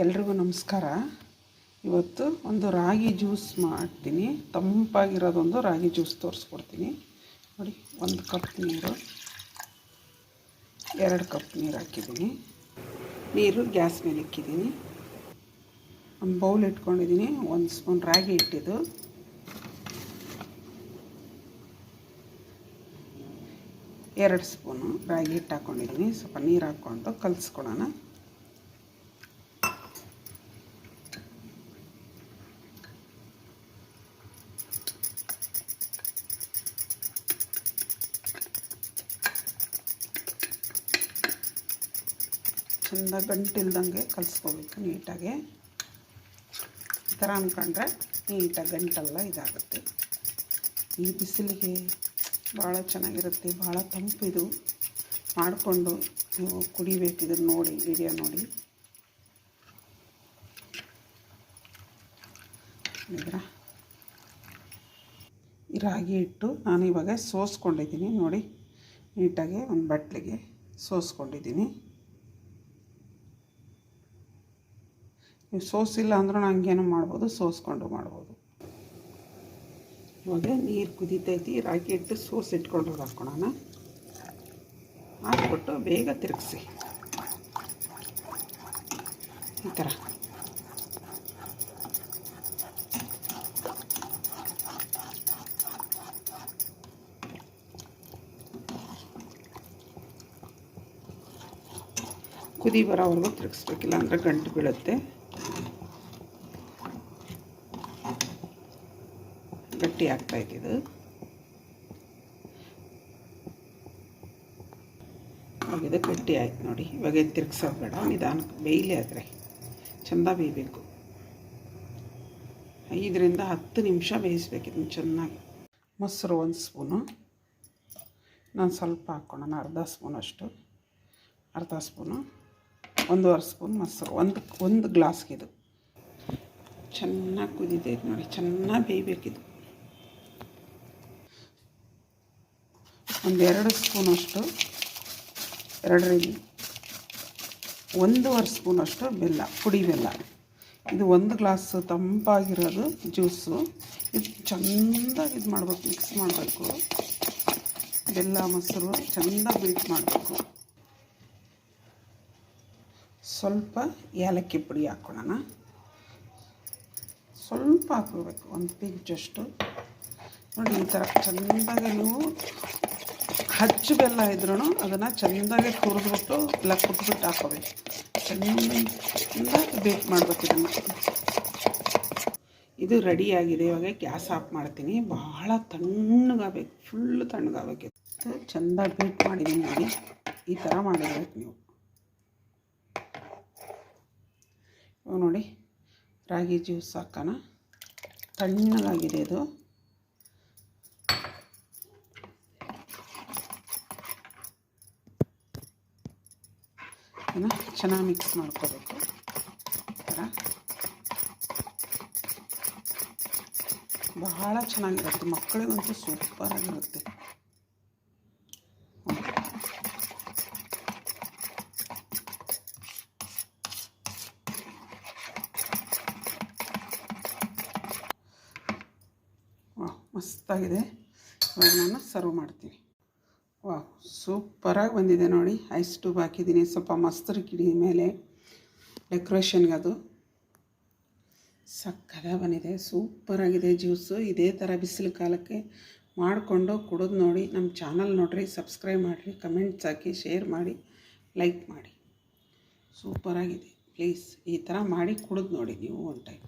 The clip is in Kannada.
ಎಲ್ರಿಗೂ ನಮಸ್ಕಾರ. ಇವತ್ತು ಒಂದು ರಾಗಿ ಜ್ಯೂಸ್ ಮಾಡ್ತೀನಿ. ತಂಪಾಗಿರೋದೊಂದು ರಾಗಿ ಜ್ಯೂಸ್ ತೋರಿಸ್ಕೊಡ್ತೀನಿ. ನೋಡಿ, 1 ಕಪ್ ನೀರು, 2 ಕಪ್ ನೀರು ಹಾಕಿದ್ದೀನಿ. ನೀರು ಗ್ಯಾಸ್ ಮೇಲೆ ಇಕ್ಕಿದ್ದೀನಿ. ಒಂದು ಬೌಲ್ ಇಟ್ಕೊಂಡಿದ್ದೀನಿ. 1 ಸ್ಪೂನ್ ರಾಗಿ ಹಿಟ್ಟಿದ್ದು, 2 ಸ್ಪೂನು ರಾಗಿ ಹಿಟ್ಟು ಹಾಕ್ಕೊಂಡಿದ್ದೀನಿ. ಸ್ವಲ್ಪ ನೀರು ಹಾಕ್ಕೊಂಡು ಕಲಿಸ್ಕೊಳ್ಳೋಣ. ಚೆಂದ ಗಂಟಿಲ್ದಂಗೆ ಕಲಿಸ್ಕೋಬೇಕು ನೀಟಾಗಿ. ಈ ಥರ ಅಂದ್ಕೊಂಡ್ರೆ ನೀಟಾಗಿ ಗಂಟೆಲ್ಲ ಇದಾಗುತ್ತೆ. ಈ ಬಿಸಿಲಿಗೆ ಭಾಳ ಚೆನ್ನಾಗಿರುತ್ತೆ, ಭಾಳ ತಂಪಿದು. ಮಾಡಿಕೊಂಡು ನೀವು ಕುಡಿಬೇಕು. ಇದನ್ನು ನೋಡಿ, ವಿಡಿಯೋ ನೋಡಿ. ಈ ರಾಗಿ ಹಿಟ್ಟು ನಾನು ಇವಾಗ ಸೋಸ್ಕೊಂಡಿದ್ದೀನಿ. ನೋಡಿ, ನೀಟಾಗಿ ಒಂದು ಬಟ್ಲಿಗೆ ಸೋಸ್ಕೊಂಡಿದ್ದೀನಿ. ನೀವು ಸೋಸಿಲ್ಲ ಅಂದ್ರೂ ಹಂಗೇನು ಮಾಡ್ಬೋದು, ಸೋಸ್ಕೊಂಡು ಮಾಡ್ಬೋದು. ಇವಾಗ ನೀರು ಕುದೀತೈತಿ. ರಾಗಿ ಹಿಟ್ಟು ಇಟ್ಕೊಂಡು ಹಾಕ್ಕೊಳ್ಳೋಣ. ಹಾಕ್ಬಿಟ್ಟು ಬೇಗ ತಿರುಗಿಸಿ. ಈ ಥರ ಕುದಿ ಬರೋವರೆಗೂ ತಿರುಗಿಸ್ಬೇಕಿಲ್ಲ ಅಂದರೆ ಗಂಟು ಬೀಳುತ್ತೆ. ಗಟ್ಟಿ ಆಗ್ತಾಯಿದ್ದು. ಇವಾಗ ಇದು ಗಟ್ಟಿ ಆಯ್ತು ನೋಡಿ. ಇವಾಗ ತಿರುಗಿಸೋದು ಬೇಡ, ನಿಧಾನಕ್ಕೆ ಬೇಯಲಿ. ಆದರೆ ಚೆಂದ ಬೇಯಬೇಕು. 5 ರಿಂದ 10 ನಿಮಿಷ ಬೇಯಿಸ್ಬೇಕು ಇದನ್ನು ಚೆನ್ನಾಗಿ. ಮೊಸರು 1 ಸ್ಪೂನು, ನಾನು ಸ್ವಲ್ಪ ಹಾಕ್ಕೊಳ್ಳೋಣ. ಅರ್ಧ ಸ್ಪೂನಷ್ಟು, ಅರ್ಧ ಸ್ಪೂನು, 1.5 ಸ್ಪೂನ್ ಮೊಸರು. ಒಂದು ಗ್ಲಾಸ್ಗಿದು. ಚೆನ್ನಾಗಿ ಕುದೀತೈತೆ ನೋಡಿ, ಚೆನ್ನಾಗಿ ಬೇಯಬೇಕಿದು. 2 ಸ್ಪೂನಷ್ಟು, 1.5 ಸ್ಪೂನಷ್ಟು ಬೆಲ್ಲ, ಪುಡಿ ಬೆಲ್ಲ. ಇದು 1 ಗ್ಲಾಸ್ ತಂಪಾಗಿರೋದು ಜ್ಯೂಸು. ಇದು ಚೆಂದಾಗಿ ಇದು ಮಾಡಬೇಕು, ಮಿಕ್ಸ್ ಮಾಡಬೇಕು. ಬೆಲ್ಲ ಮೊಸರು ಚೆಂದ ಬೀಟ್ ಮಾಡಬೇಕು. ಸ್ವಲ್ಪ ಏಲಕ್ಕಿ ಪುಡಿ ಹಾಕ್ಕೊಳ್ಳೋಣ. ಸ್ವಲ್ಪ ಹಾಕೋಬೇಕು, 1 ಪಿಂಚಷ್ಟು. ನೋಡಿ, ಈ ಥರ ಚೆಂದಾಗಿ ನೀವು ಹಚ್ಚು ಬೆಲ್ಲ ಇದ್ರೂ ಅದನ್ನು ಚೆಂದಾಗಿ ಹುರಿದ್ಬಿಟ್ಟು ಇಲ್ಲ ಕುಟ್ಬಿಟ್ಟು ಹಾಕೋಬೇಕು. ಚೆಂದಾಗಿ ಬೇಕ್ ಮಾಡಬೇಕು ಇದನ್ನು. ಇದು ರೆಡಿಯಾಗಿದೆ. ಇವಾಗ ಗ್ಯಾಸ್ ಆಫ್ ಮಾಡ್ತೀನಿ. ಭಾಳ ತಣ್ಣಗಾಗಬೇಕು, ಫುಲ್ಲು ತಣ್ಣಗಾಗಬೇಕು. ಚೆಂದ ಬೇಕ್ ಮಾಡಿದ್ದೀನಿ ನೋಡಿ. ಈ ಥರ ಮಾಡಿರ್ಬೇಕು ನೀವು. ಇವಾಗ ನೋಡಿ, ರಾಗಿ ಜ್ಯೂಸ್ ಹಾಕೋಣ. ತಣ್ಣಗಾಗಿದೆ ಇದು. ಚೆನ್ನಾಗಿ ಮಿಕ್ಸ್ ಮಾಡ್ಕೋಬೇಕು. ಬಹಳ ಚೆನ್ನಾಗಿರುತ್ತೆ. ಮಕ್ಕಳಿಗಂತೂ ಸೂಪರಾಗಿರುತ್ತೆ. ಮಸ್ತಾಗಿದೆ. ಇವಾಗ ನಾನು ಸರ್ವ್ ಮಾಡ್ತೀನಿ. ಸೂಪರಾಗಿ ಬಂದಿದೆ ನೋಡಿ. ಐಸ್ ಟ್ಯೂಬ್ ಹಾಕಿದ್ದೀನಿ, ಸ್ವಲ್ಪ ಮಸ್ತರು ಕಿಡಿ ಮೇಲೆ ಡೆಕೋರೇಷನ್ಗೆ. ಅದು ಸಕ್ಕತ್ತಾಗಿ ಬಂದಿದೆ, ಸೂಪರಾಗಿದೆ ಜ್ಯೂಸು. ಇದೇ ಥರ ಬಿಸಿಲು ಕಾಲಕ್ಕೆ ಮಾಡಿಕೊಂಡು ಕುಡಿದು ನೋಡಿ. ನಮ್ಮ ಚಾನಲ್ ನೋಡಿರಿ, ಸಬ್ಸ್ಕ್ರೈಬ್ ಮಾಡಿರಿ, ಕಮೆಂಟ್ಸ್ ಹಾಕಿ, ಶೇರ್ ಮಾಡಿ, ಲೈಕ್ ಮಾಡಿ. ಸೂಪರಾಗಿದೆ. ಪ್ಲೀಸ್ ಈ ಥರ ಮಾಡಿ ಕುಡಿದು ನೋಡಿ ನೀವು ಒಂದು ಟೈಮ್.